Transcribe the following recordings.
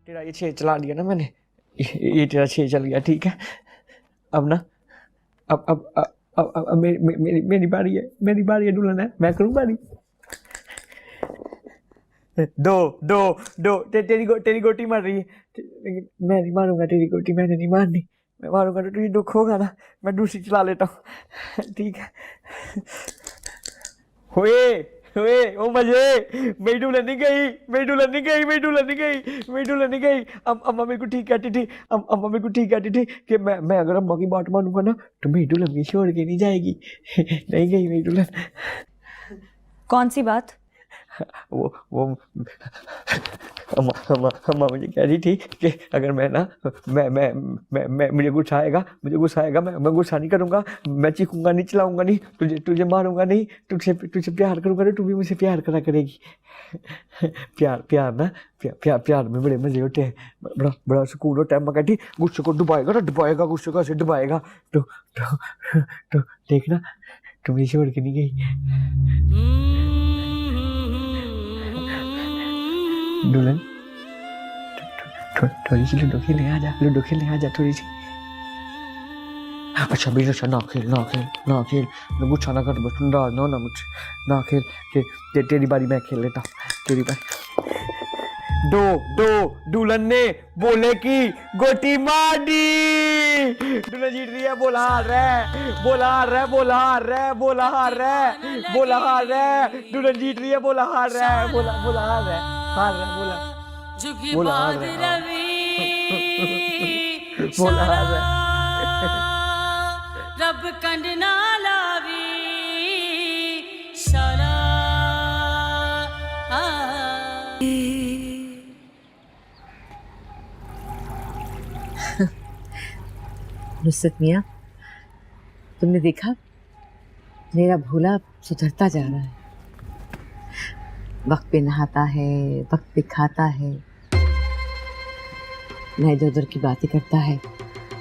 तेरा ये 6 चला दिया ना मैंने, ये तेरा 6 चल गया, ठीक है। अब ना अब मेरी बारी है, मेरी बारी है दुल्हन है, मैं करूँ बारी। दो दो दो तेरी गोटी मार रही है, लेकिन मैं नहीं मारूंगा तेरी गोटी, मैंने नहीं मारनी। मैं मारूंगा तो तुझे दुख होगा ना, मैं दूसरी चला लेता हूँ, ठीक है। हुए हुए ओ मजे, मेरी दुल्हन नहीं गई, मेरी दुल्हन नहीं गई, मेरी दुल्हन नहीं गई, मेरी दुल्हन नहीं गई। अम्मा मेरे को ठीक कहती थी, अम्मा मेरे को ठीक कहती थी कि मैं अगर अम्मा की बात मानूंगा ना तो मेरी दुल्हन भी छोड़ के नहीं जाएगी। नहीं गई मेरी दुल्हन। कौन सी बात? वो अम्मा मुझे कह रही थी कि अगर मैं ना मैं मुझे गुस्सा आएगा, मैं गुस्सा नहीं करूँगा, मैं चीखूंगा नहीं, चिल्लाऊंगा नहीं, तुझे मारूंगा नहीं, तुझसे प्यार करूँगा तो तू भी मुझे प्यार करा करेगी। प्यार ना, प्यार में बड़े मजे होते हैं, बड़ा बड़ा सुकून होता है। मैं कहती गुस्से को डुबाएगा ना, डुबाएगा गुस्से को ऐसे डुबाएगा, तो देखना तुम मुझे छोड़ के नहीं गई। दुल्हन थोड़ी सी लूडो खेलने आ जा, लूडो खेलने आ जा थोड़ी सी। अच्छा भी अच्छा ना खेल मैं गुस्सा ना कर, बस नाराज ना होना मुझसे, ना खेल, तेरी बारी मैं खेल लेता, तेरी बारी। दो दो दुल्हन ने बोले की गोटी मार दी, दुल्हन जीत रही है, बोला हार रहा, बोला हार रहा, बोला हार रहा, बोला हार रहा, बोला हार रहा, दुल्हन जीत रही है, बोला हार रहा है, बोला हार रहा है, हार रहा है, बोला हार रहा है, बोला हार रहा है। रब कंड ना लावी सारा नुसरत मियाँ, तुमने देखा मेरा भोला सुधरता जा रहा है, वक्त पे नहाता है, वक्त पे खाता है, न इधर उधर की बातें करता है,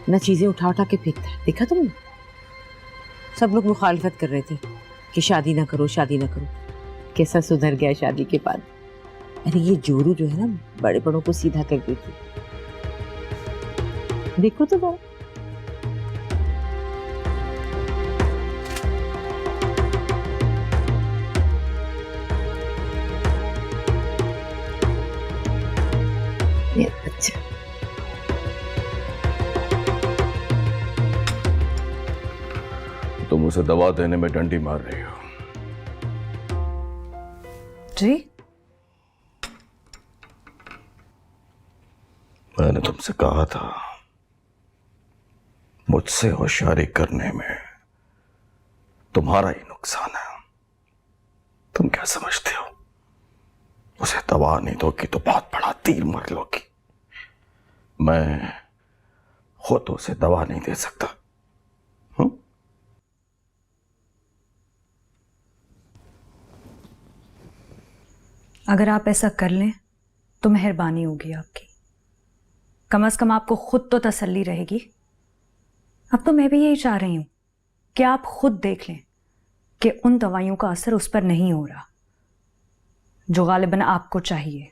न चीजें उठा उठा के फेंकता है। देखा तुमने? सब लोग मुखालफत कर रहे थे कि शादी ना करो, शादी ना करो, कैसा सुधर गया शादी के बाद। अरे ये जोरू जो है ना, बड़े बड़ों को सीधा कर देती। देखो तो बात। अच्छा तुम उसे दवा देने में डंडी मार रही हो। जी मैंने तुमसे कहा था मुझसे होशियारी करने में तुम्हारा ही नुकसान है। तुम क्या समझते हो उसे दवा नहीं दोगी तो बहुत बड़ा तीर मार लोगी। मैं खुद उसे दवा नहीं दे सकता। अगर आप ऐसा कर लें तो मेहरबानी होगी आपकी, कम से कम आपको खुद तो तसल्ली रहेगी। अब तो मैं भी यही चाह रही हूँ कि आप खुद देख लें कि उन दवाइयों का असर उस पर नहीं हो रहा जो गालिबन आपको चाहिए।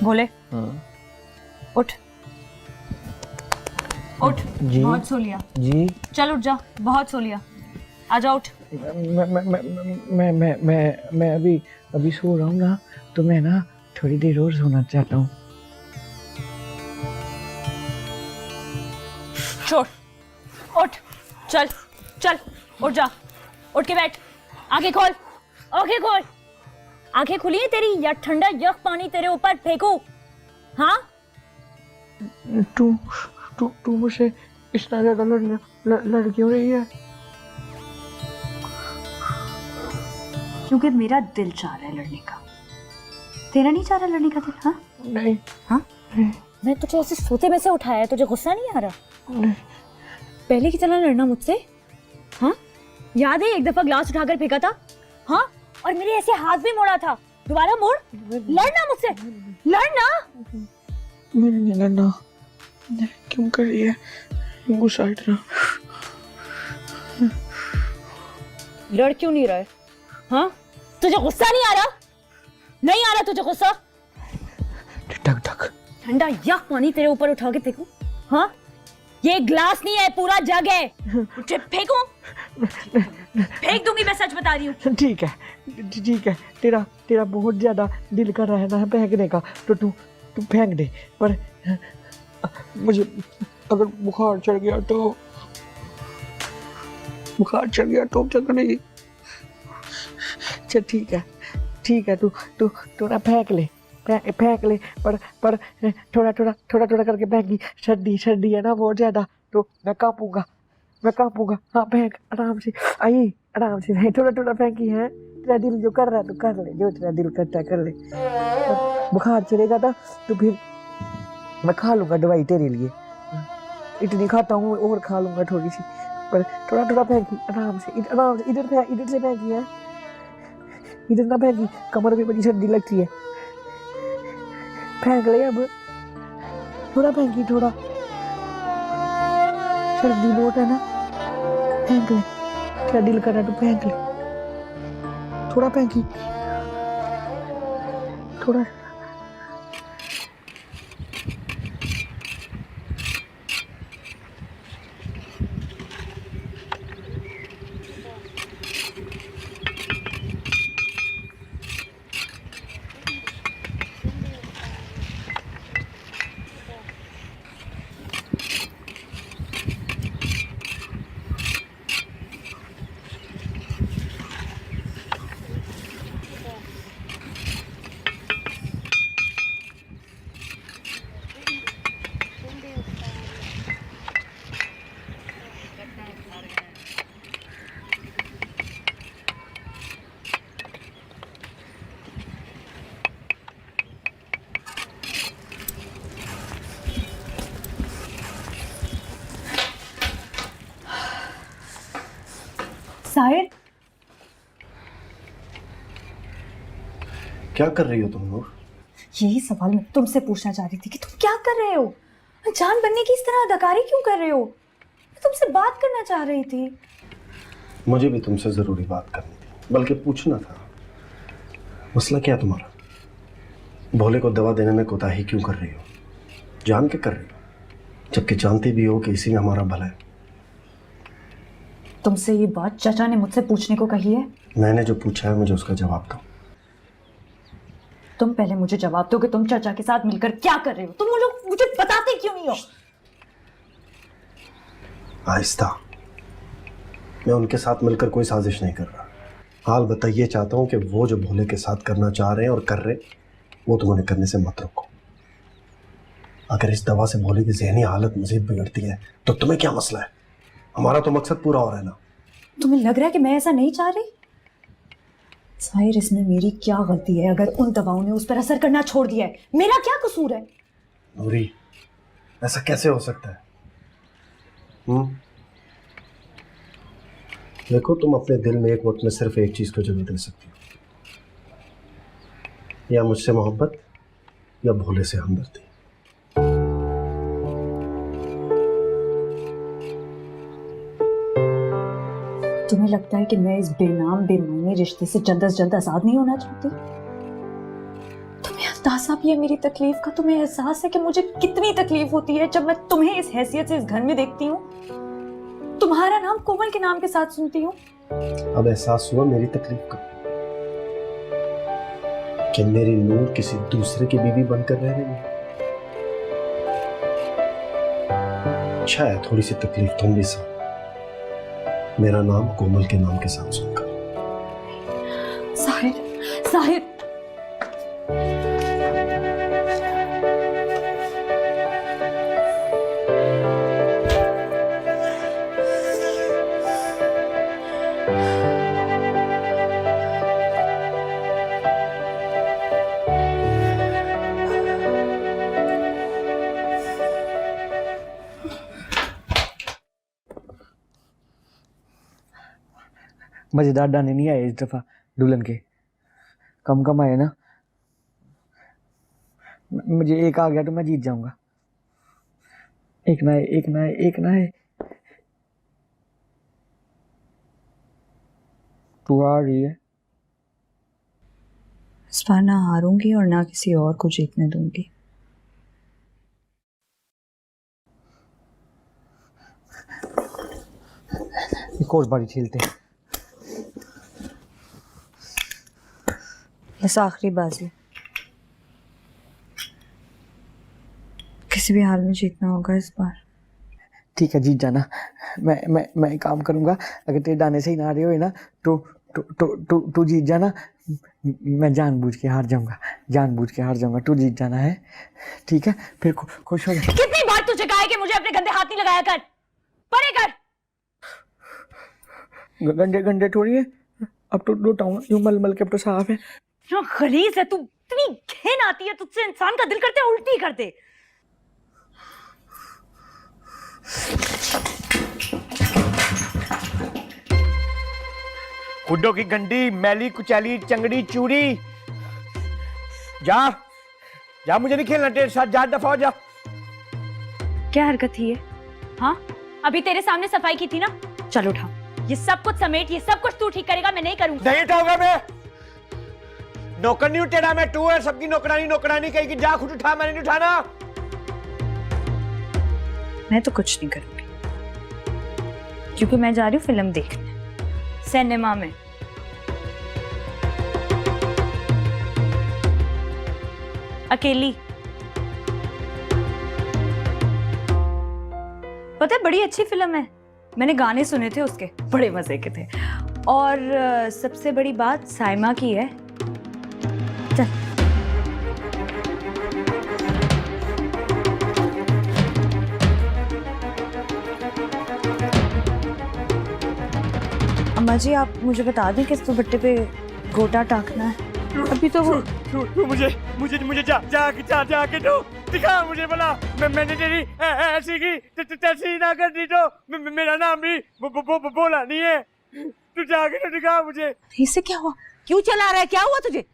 बोले उठ उठ, जी बहुत सो लिया। जी चल उठ जा, बहुत सो लिया, आजा उठ। मैं अभी सो रहा हूँ ना, तो मैं ना थोड़ी देर और सोना चाहता हूँ। छोड़, उठ, चल चल उठ जा, उठ के बैठ, आंखें खोल, आंखें खोल, आंखें खुली है तेरी या ठंडा यख पानी तेरे ऊपर फेंकूं? हाँ तू तू तू मुझसे इतना ज्यादा लड़ क्यों रही है? क्योंकि मेरा दिल चाह रहा है लड़ने का। तेरा नहीं चाह रहा लड़ने का दिल? हाँ नहीं। हाँ मैं तुझे ऐसे सोते में से उठाया है, तुझे गुस्सा नहीं आ रहा? नहीं। पहले की तरह लड़ना मुझसे? हाँ याद है एक दफा ग्लास उठाकर फेंका था? हाँ और मेरे ऐसे हाथ भी मोड़ा था। दोबारा मोड़, लड़ना मुझसे, लड़ना। मैंने नहीं लड़ना। क्यों कर रही है? गुस्सा इतना। लड़ क्यों नहीं रहा है? हाँ तुझे गुस्सा नहीं आ रहा? नहीं आ रहा तुझे गुस्सा? ढक ढक। ठंडा यख पानी तेरे ऊपर उठा के फेंकूं? हाँ ये ग्लास नहीं है, पूरा जग है। मुझे फेंकूं? फेंक दूंगी, मैं सच बता रही हूँ। ठीक है ठीक है, तेरा तेरा बहुत ज्यादा दिल कर रहा है ना फेंकने का, तो तू तू फेंक दे। पर मुझे अगर बुखार चढ़ गया तो चल नहीं। चल ठीक है, तू ना फेंक ले, पर थोड़ा करके फेंकी। सर्दी है ना बहुत ज्यादा, तो मैं कांपूंगा। हाँ फेंक आराम से, आई आराम से फेंक, थोड़ा फेंकी है। तेरा दिल जो कर रहा है तो कर ले, जो तेरा दिल करता है कर ले। बुखार चलेगा था तो फिर मैं खा लूंगा दवाई तेरे लिए, इतनी खाता हूँ और खा लूंगा थोड़ी सी। पर थोड़ा फेंकी आराम से, इधर से फेंकी है, इधर ना फेंकी, कमर में बड़ी सर्दी लगती है। फेंक ले अब, थोड़ा फेंकी, थोड़ा सर्दी बहुत है ना, फेंक ले। क्या दिल कर रहा है तो फेंक ले, थोड़ा फेंकी, थोड़ा। साहिर, क्या कर रही हो तुम लोग? यही सवाल मैं तुमसे पूछना चाह रही थी कि तुम क्या कर रहे हो? जान बनने की इस तरह अदाकारी क्यों कर रहे हो? मैं तुमसे बात करना चाह रही थी। मुझे भी तुमसे जरूरी बात करनी थी, बल्कि पूछना था। मसला क्या है तुम्हारा? भोले को दवा देने में कोताही क्यों कर रही हो? जान के कर रही हो, जबकि जानती भी हो कि इसी में हमारा भला है। तुमसे ये बात चाचा ने मुझसे पूछने को कही है। मैंने जो पूछा है मुझे उसका जवाब दो। तुम पहले मुझे जवाब दो कि तुम चाचा के साथ मिलकर क्या कर रहे हो? तुम मुझे बताते क्यों नहीं हो? आहिस्ता, मैं उनके साथ मिलकर कोई साजिश नहीं कर रहा। हाल बताइए चाहता हूं कि वो जो भोले के साथ करना चाह रहे हैं और कर रहे, वो तुम उन्हें करने से मत रोको। अगर इस दवा से भोले की ज़हनी हालत मजीद बिगड़ती है तो तुम्हें क्या मसला है? हमारा तो मकसद पूरा हो रहा है ना। तुम्हें लग रहा है कि मैं ऐसा नहीं चाह रही? साहिर, इसमें मेरी क्या गलती है अगर उन दवाओं ने उस पर असर करना छोड़ दिया है? मेरा क्या कसूर है? नूरी, ऐसा कैसे हो सकता है? देखो, तुम अपने दिल में एक वक्त में सिर्फ एक चीज को जगह दे सकती हो, या मुझसे मोहब्बत या भोले से हमदर्दी। तुम्हें लगता है कि मैं इस बेनाम बेमानी रिश्ते से जल्द से जल्द आजाद नहीं होना चाहती? तुम्हें अंदाजा भी है मेरी तकलीफ का? तुम्हें एहसास है कि मुझे कितनी तकलीफ होती है जब मैं तुम्हें इस हैसियत से इस घर में देखती हूँ, तुम्हारा नाम कोमल के नाम के साथ सुनती हूँ? अब एहसास हुआ मेरी तकलीफ का, कि मेरी नूर किसी दूसरे की बीवी बनकर रह रही है। अच्छा है, थोड़ी सी तकलीफ तुम भी सह, मेरा नाम कोमल के नाम के साथ सुनकर। साहिर, साहिर, मज़ेदार दाने नहीं आए इस दफ़ा दुल्हन के, कम कम आए ना। मुझे एक आ गया तो मैं जीत जाऊंगा। एक ना है, एक ना है, एक ना है। तू आ रही है। इस बार ना हारूंगी और ना किसी और को जीतने दूंगी। एक और बारी खेलते हैं। बस आखिरी बाजी, किसी भी हाल में जीतना होगा इस बार। ठीक है, जीत जाना। मैं एक काम करूंगा, अगर तेरे दाने सही ना आ रहे हो ना तो जीत जाना। मैं जानबूझ के हार जाऊंगा, जानबूझ के हार जाऊंगा। तू जीत जाना है, ठीक है? फिर खुश हो जा। कितनी बार तुझे कहा है कि मुझे अपने गंदे हाथ नहीं लगाया कर, परे कर। गंदे गंदे थोड़ी है, अब तो धोता हूँ यूं मल मल के, अब तो साफ है। इतना गलीज है तू, इतनी घिन आती है तुझसे, इंसान का दिल करते है उल्टी कर दे। खुदों की गंदी मैली कुचैली चंगड़ी चूड़ी। जा जा, मुझे नहीं खेलना तेरे साथ, जा, दफा हो जा। क्या हरकत थी ये? हाँ, अभी तेरे सामने सफाई की थी ना, चल उठा। ये सब कुछ समेट, ये सब कुछ तू ठीक करेगा, मैं नहीं करूंगी। नहीं उठाऊंगा मैं, नौकर नहीं तेरा, मैं तू है सबकी नौकरानी। नौकरानी कहेगी जा खुद उठा, मैंने नहीं उठाना। मैं तो कुछ नहीं करूंगी, क्योंकि मैं जा रही हूँ फिल्म देखने सिनेमा में। अकेली। पता है, बड़ी अच्छी फिल्म है। मैंने गाने सुने थे उसके, बड़े मजे के थे। और सबसे बड़ी बात साइमा की है। चल। अम्मा जी, आप मुझे बता दें किस दुपट्टे पे गोटा टाकना है। अभी तो वो तू मुझे जा के दो, दिखा मुझे भला। मैंने तेरी ऐसी की तैसी ना कर दी तो मेरा नाम भी बोला नहीं है। तू जाके तो दिखा मुझे। इससे क्या हुआ? क्यों चला रहा है? क्या हुआ तुझे?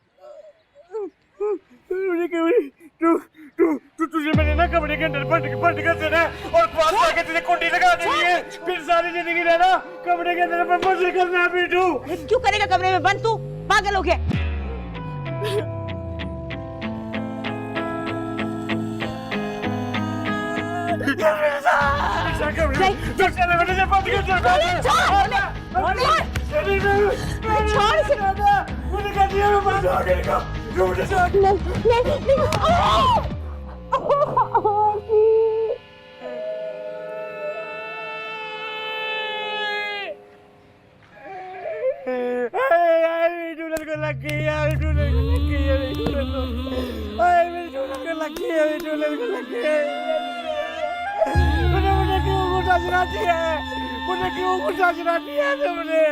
तुझे मैंने ना कमरे के अंदर बंद कर देना है और बाहर जाके तुझे कुंडी लगा देनी है। फिर सारी जिंदगी रहना कमरे के अंदर मजे करना। भी तू क्यों करेगा कमरे में बंद? तू पागल हो गया? दुल्हन को लग गई यार, दुल्हन को लग गई है, दुल्हन को लग गई है, दुल्हन को लग गई है। मुझे क्यों गुस्सा चढ़ाती है? मुझे क्यों गुस्सा चढ़ाती है तुमने?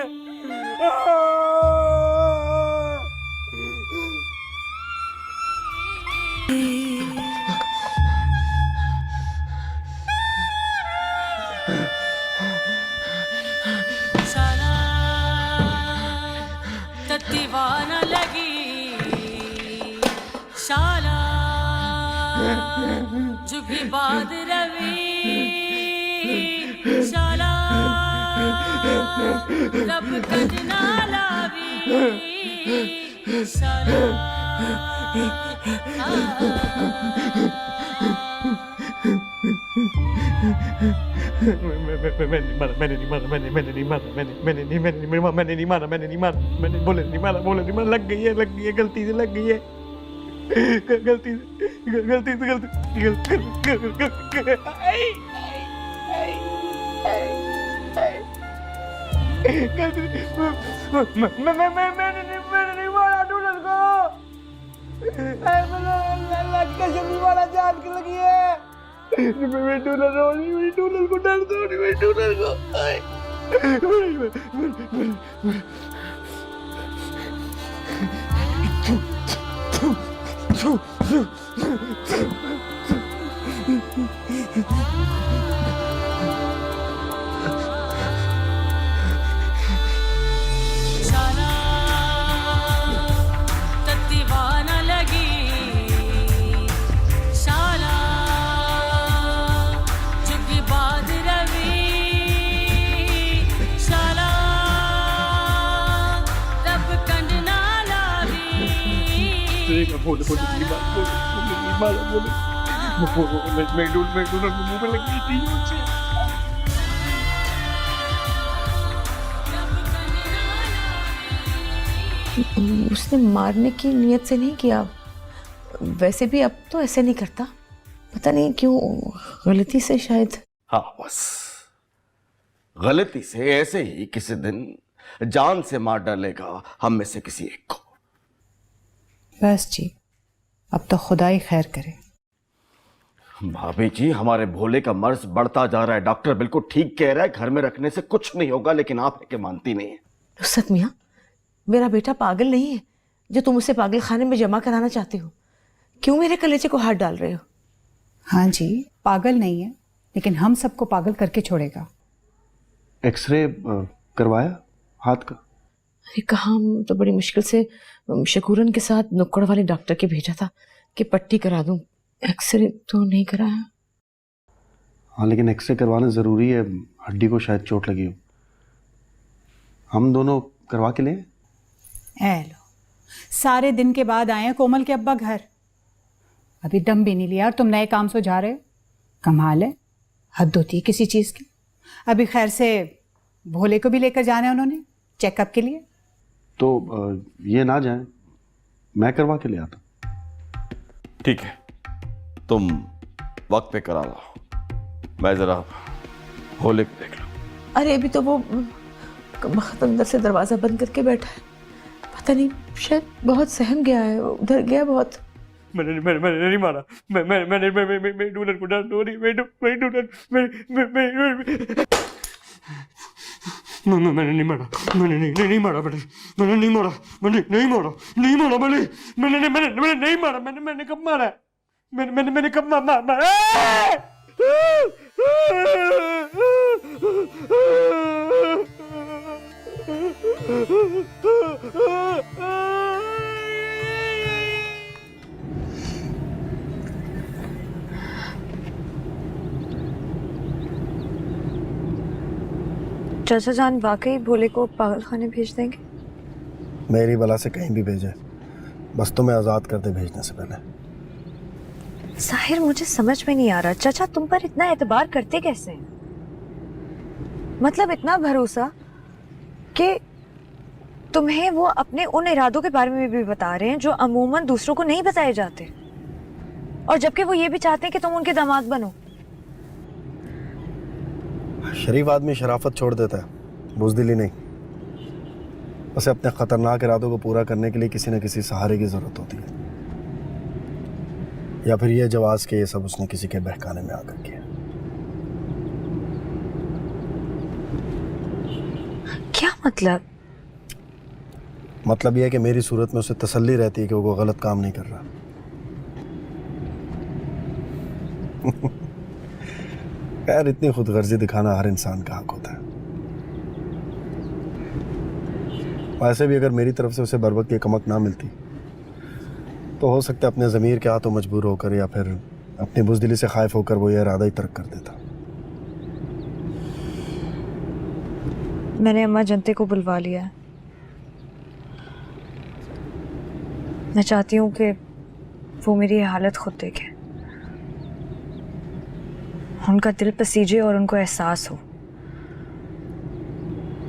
साला दीवाना लगी शाला जुगी बाद रवि शाला रब कजना लावी शाला मैंने नहीं मारा, लग गई है, गलती से लग गई है, गलती मैंने नहीं मारा दुल्हन को। कैसे नहीं मारा, जान के लगी है। मेरी दुल्हन को डर दो, मेरी दुल्हन को। नहीं बोले बोले नहीं मारा बोले नहीं मारा बोले मैं डूना मुंह में लग गई थी। उसने मारने की नियत से नहीं किया, वैसे भी अब तो ऐसे नहीं करता, पता नहीं क्यों, गलती से शायद। हाँ बस गलती से ऐसे ही किसी दिन जान से मार डालेगा हम में से किसी एक को। बस जी, अब तो खुदा ही खैर करे। भाभी जी, हमारे भोले का मर्ज बढ़ता जा रहा है। डॉक्टर बिल्कुल ठीक कह रहा है, घर में रखने से कुछ नहीं होगा, लेकिन आप है कि मानती नहीं है। नुसरत मियाँ, मेरा बेटा पागल नहीं है जो तुम उसे पागल खाने में जमा कराना चाहते हो। क्यों मेरे कलेजे को हाथ डाल रहे हो? हाँ जी, पागल नहीं है, लेकिन हम सबको पागल करके छोड़ेगा। एक्सरे करवाया हाथ का? अरे कहाँ, हम तो बड़ी मुश्किल से शकूरन के साथ नुक्कड़ वाले डॉक्टर के भेजा था कि पट्टी करा दूं, एक्सरे तो नहीं कराया। हाँ लेकिन एक्सरे करवाना ज़रूरी है, हड्डी को शायद चोट लगी हो। हम दोनों करवा के लें? ए लो, सारे दिन के बाद आए हैं कोमल के अब्बा घर, अभी दम भी नहीं लिया और तुम नए काम से जा रहे हो। कमाल है, हद होती है किसी चीज़ की। अभी खैर से भोले को भी लेकर जाना है उन्होंने चेकअप के लिए। तो ये ना जाए, मैं करवा के ले आता। ठीक है, तुम वक्त पे करा लो, मैं जरा भोले को देख लूं। अरे अभी तो वो कमबख्त अंदर से दरवाजा बंद करके बैठा है, पता नहीं शायद बहुत सहम गया है, उधर गया बहुत। मैंने नहीं मारा, मैं डूनर को डाल दो नहीं, मैं डूनर मैंने नहीं मारा, मैंने नहीं मारा, मैंने नहीं मारा, मैंने नहीं मारा, मैंने नहीं मारा, मैंने कब मारा, मैंने कब मारा? चाचा जान वाकई भोले को पागल खाने भेज देंगे? मेरी बला से कहीं भी भेजे, बस तुम्हें आज़ाद कर दे भेजने से पहले। साहिर, मुझे समझ में नहीं आ रहा, चाचा तुम पर इतना एतबार करते कैसे हैं? मतलब इतना भरोसा कि तुम्हें वो अपने उन इरादों के बारे में भी बता रहे हैं जो अमूमन दूसरों को नहीं बताए जाते, और जबकि वो ये भी चाहते हैं कि तुम उनके दामाद बनो। शरीफ आदमी शराफत छोड़ देता है, बुज़दिली नहीं। उसे अपने खतरनाक इरादों को पूरा करने के लिए किसी न किसी सहारे की ज़रूरत होती है, या फिर ये जवाज़ के ये सब उसने किसी के बहकाने में आकर किया। क्या मतलब? मतलब यह है कि मेरी सूरत में उसे तसल्ली रहती है कि वो गलत काम नहीं कर रहा। खैर, इतनी खुदगर्जी दिखाना हर इंसान का हक होता है। वैसे भी अगर मेरी तरफ से उसे बर वक्त ये कमक ना मिलती तो हो सकता है अपने ज़मीर के हाथों मजबूर होकर या फिर अपनी बुज़दिली से खाइफ होकर वो ये इरादा ही तर्क कर देता। मैंने अम्मा जनते को बुलवा लिया है। मैं चाहती हूँ कि वो मेरी हालत खुद देखे, उनका दिल पसीजे और उनको एहसास हो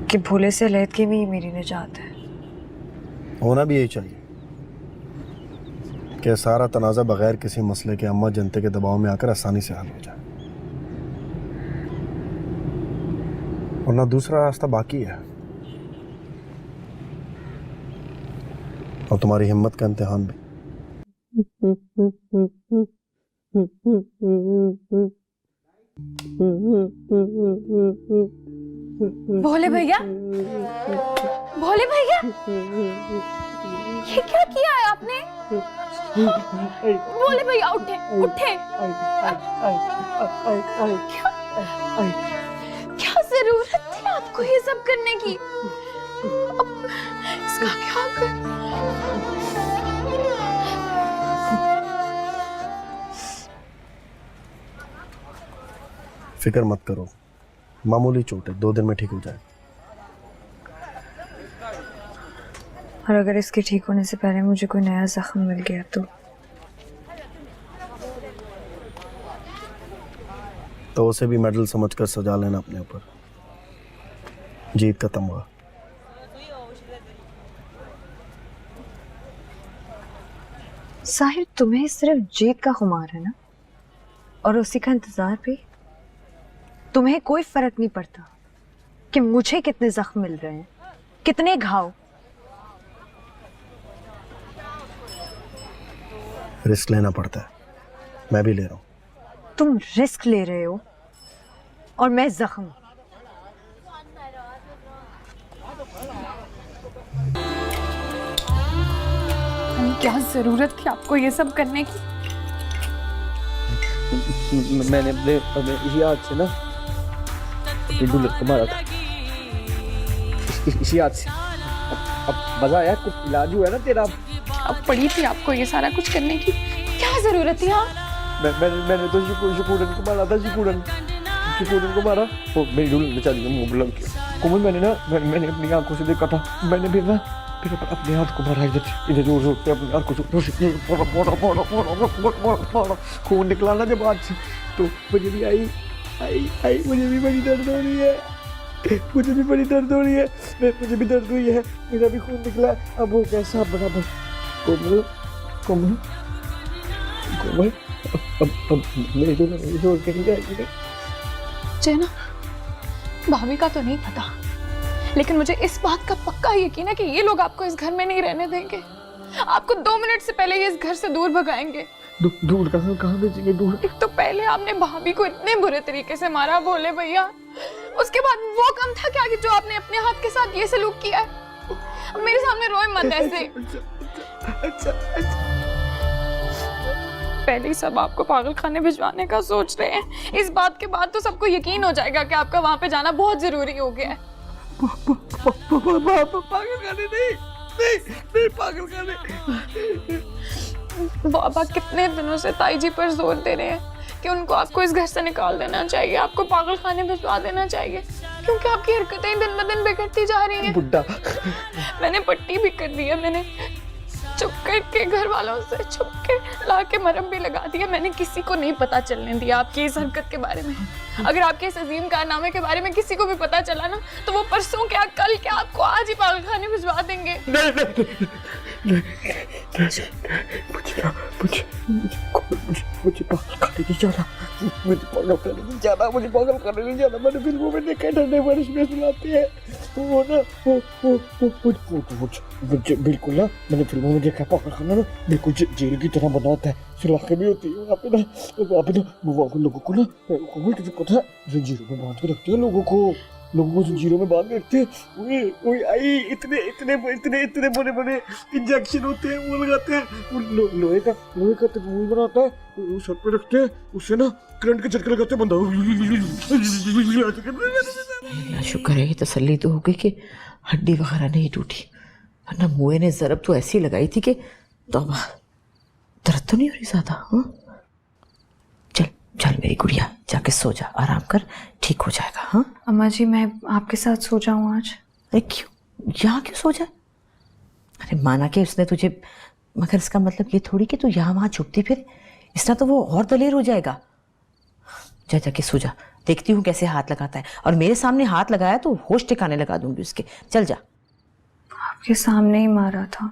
कि भोले से अलहदगी में ही मेरी निजात है। होना भी यही चाहिए कि सारा तनाज़ा बगैर किसी मसले के अम्मा जनते के दबाव में आकर आसानी से हल हो जाए, वरना दूसरा रास्ता बाकी है। और तुम्हारी हिम्मत का इम्तिहान भी। भोले भैया, भोले भैया, ये क्या किया है आपने? भोले भैया उठे, उठे। क्या जरूरत थी आपको ये सब करने की? अब इसका क्या कर? फिक्र मत करो, मामूली चोट है, 2 दिन में ठीक हो जाए। और अगर इसके ठीक होने से पहले मुझे कोई नया जख्म मिल गया तो उसे भी मेडल समझकर सजा लेना अपने ऊपर, जीत का तमगा। साहिर, तुम्हें सिर्फ जीत का खुमार है ना, और उसी का इंतजार भी। तुम्हें कोई फर्क नहीं पड़ता कि मुझे कितने जख्म मिल रहे हैं, कितने घाव। रिस्क लेना पड़ता है, मैं भी ले रहा हूं। तुम रिस्क ले रहे हो और मैं जख्म। क्या जरूरत थी आपको ये सब करने की? मैंने अपने इसी हाथ से ना अपनी दुल्हन को मारा था, इसी हाथ से। अब मजा आया, कुछ इलाज हुआ ना तेरा। अब पड़ी थी आपको ये सारा कुछ करने की? क्या जरूरत थी? हाँ, मैंने तो शिकूरन को मारा था, शिकूरन को मारा। वो मेरी दुल्हन बेचारी ने मुंह बुलंद किया। कोमल, मैंने अपनी आंखों से देखा था। मैंने फिर अपने हाथ को मारा, इधर जोर जोर से अपने हाथ को खून निकला ना जब हाथ से, तो मुझे भी आई मुझे भी बड़ी दर्द हो रही है, मुझे भी बड़ी दर्द हो रही है, मुझे भी दर्द हुई है, मेरा भी खून निकला। अब वो कैसा बराबर। कोमल कोमल कोमल, अब मेरी दुल्हन जोर के नहीं जाएगी। चैना, भाभी का तो नहीं पता, लेकिन मुझे इस बात का पक्का यकीन है कि ये लोग आपको इस घर में नहीं रहने देंगे। आपको 2 मिनट से पहले ये इस घर से दूर भगाएंगे। दूर कहाँ भेजेंगे? दूर एक तो पहले आपने भाभी को इतने बुरे तरीके से मारा, बोले भैया। उसके बाद वो कम था क्या कि जो आपने अपने हाथ के साथ ये सलूक किया है? मेरे सामने रोए मत ऐसे। अच्छा। पहले ही सब आपको पागल खाने भिजवाने का सोच रहे हैं। इस बात के बाद तो सबको यकीन हो जाएगा कि आपका वहां पे जाना बहुत जरूरी हो गया है। पागल खाने नहीं पागल खाने। बाबा कितने दिनों से ताई जी पर जोर दे रहे हैं कि उनको आपको इस घर से निकाल देना चाहिए, आपको पागल खाने भिजवा देना चाहिए, क्योंकि आपकी हरकतें दिन ब दिन बिगड़ती जा रही हैं। बुड्ढा, मैंने पट्टी भी कर दी है, मैंने चुप करके घर वालों से छुप के ला के मरहम भी लगा दिया। मैंने किसी को नहीं पता चलने दिया आपकी इस हरकत के बारे में। अगर आपके इस अजीम कारनामे के बारे में किसी को भी पता चला ना, तो वो परसों क्या कल क्या आपको आज ही पागल खाने भिजवा देंगे। मुझे पागल खाने नहीं जाना, मुझे पागल खाने नहीं जाना, मुझे पागल खाने नहीं जाना। मैंने फिल्मों में देखा ठंडे बारिश में सुनाते हैं वो ना, मुझे बिल्कुल ना, मैंने फिल्मों में देखा पागल खाना ना बिल्कुल जेल की तरह बना होता है, सलाखें भी होती है वहाँ पे ना वो लोगों को ना, तुझे पता है जंजीरों में बांध के रखते हैं लोगों को जंजीरों में बांध के रखते हैं। ओए आई, इतने बड़े इंजेक्शन होते हैं, वो लगाते हैं, वो लोहे का तकबूर बनाता है, वो सर पे रखते हैं, उससे ना करंट के झटके लगाते हैं, बंदा। शुक्र है, तसल्ली तो हो गई कि हड्डी वगैरह नहीं टूटी, वरना मुए ने ज़रब तो ऐसी लगाई थी कि तौबा, दर्द तो नहीं हो रही ज़्यादा? हाँ, चल मेरी गुड़िया, जाके सो जा, आराम कर, ठीक हो जाएगा। हाँ अम्मा जी, मैं आपके साथ सो जाऊं आज? अरे क्यों, यहाँ क्यों सो जाए? अरे माना कि उसने तुझे, मगर इसका मतलब ये थोड़ी कि तू यहाँ वहाँ छुपती फिर, इसना तो वो और दलेर हो जाएगा। जाके सो जा, देखती हूँ कैसे हाथ लगाता है, और मेरे सामने हाथ लगाया तो होश ठिकाने लगा दूंगी उसके। चल जा। आपके सामने ही मारा था।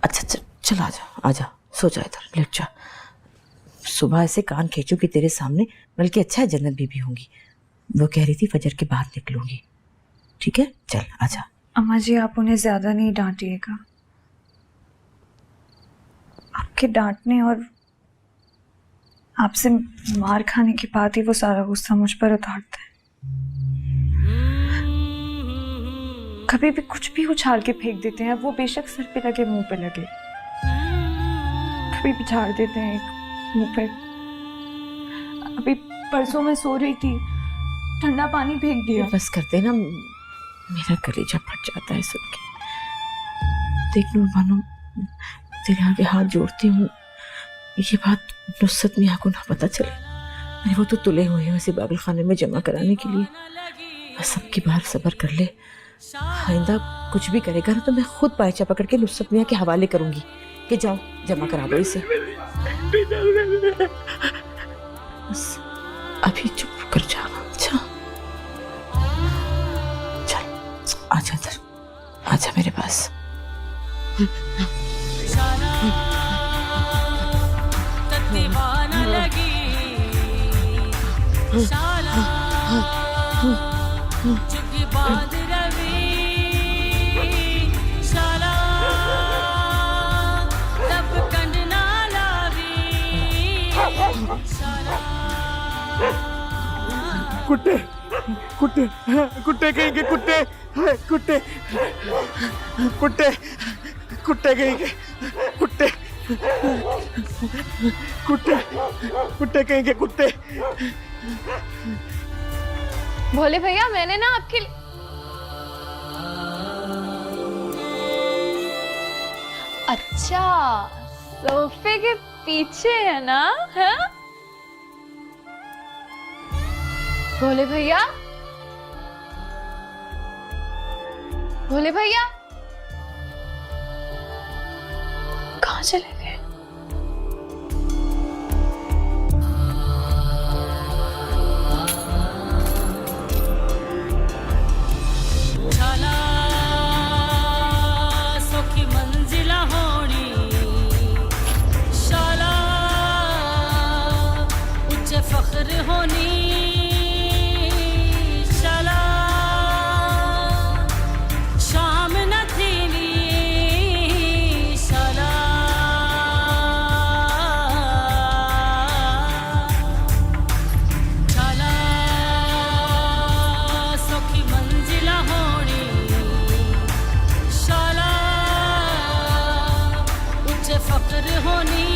अच्छा चल आजा, सो जा, इधर लेट जा। सुबह ऐसे कान खींचू कि तेरे सामने, बल्कि अच्छा है जन्नत बीबी होंगी, वो कह रही थी फजर के बाद निकलूंगी। ठीक है, चल आजा। अम्मा जी, आप उन्हें ज्यादा नहीं डांटिएगा। आपके डांटने और आपसे मार खाने के बाद ही वो सारा गुस्सा मुझ पर उतारते हैं। कभी भी कुछ भी उछाल के फेंक देते हैं, वो बेशक सर पे लगे मुंह पे लगे, कभी भी झाड़ देते हैं मुंह पे। अभी परसों मैं सो रही थी, ठंडा पानी फेंक दिया। बस करते ना, मेरा कलेजा फट जाता है सुन के। देख नूर बानो, तेरे आगे हाथ जोड़ती हूँ, ये बात नुसरत मियां को ना पता चले। अरे वो तो तुले हुए हैं उसे पागल खाने में जमा कराने के लिए। बस सबकी बार सब्र कर ले। आइंदा कुछ भी करेगा ना तो मैं खुद पायचा पकड़ के नुसरत मियां के हवाले करूंगी कि जाओ जमा करा दो इसे। बस अभी चुप कर जाना। अच्छा चल आजा इधर, आजा मेरे पास। दीवाना लगी शाला चुकी बाद रवि शाला तब कंड ना लावी शाला कुत्ते कुत्ते कुत्ते कहेंगे, कुत्ते कुत्ते कुत्ते कुत्ते कहेंगे, कुत्ते कुत्ते कुत्ते कहेंगे, कुत्ते। भोले भैया मैंने ना आपके लिए अच्छा सोफे के पीछे है ना? है भोले भैया, भोले भैया कहाँ चले गए? शाला सौखी मंजिला होनी शाला उच्च फख्र होनी शाला शाम न थीनी शाला शाला सौखी मंजिला होनी शाला उच्च फख्र होनी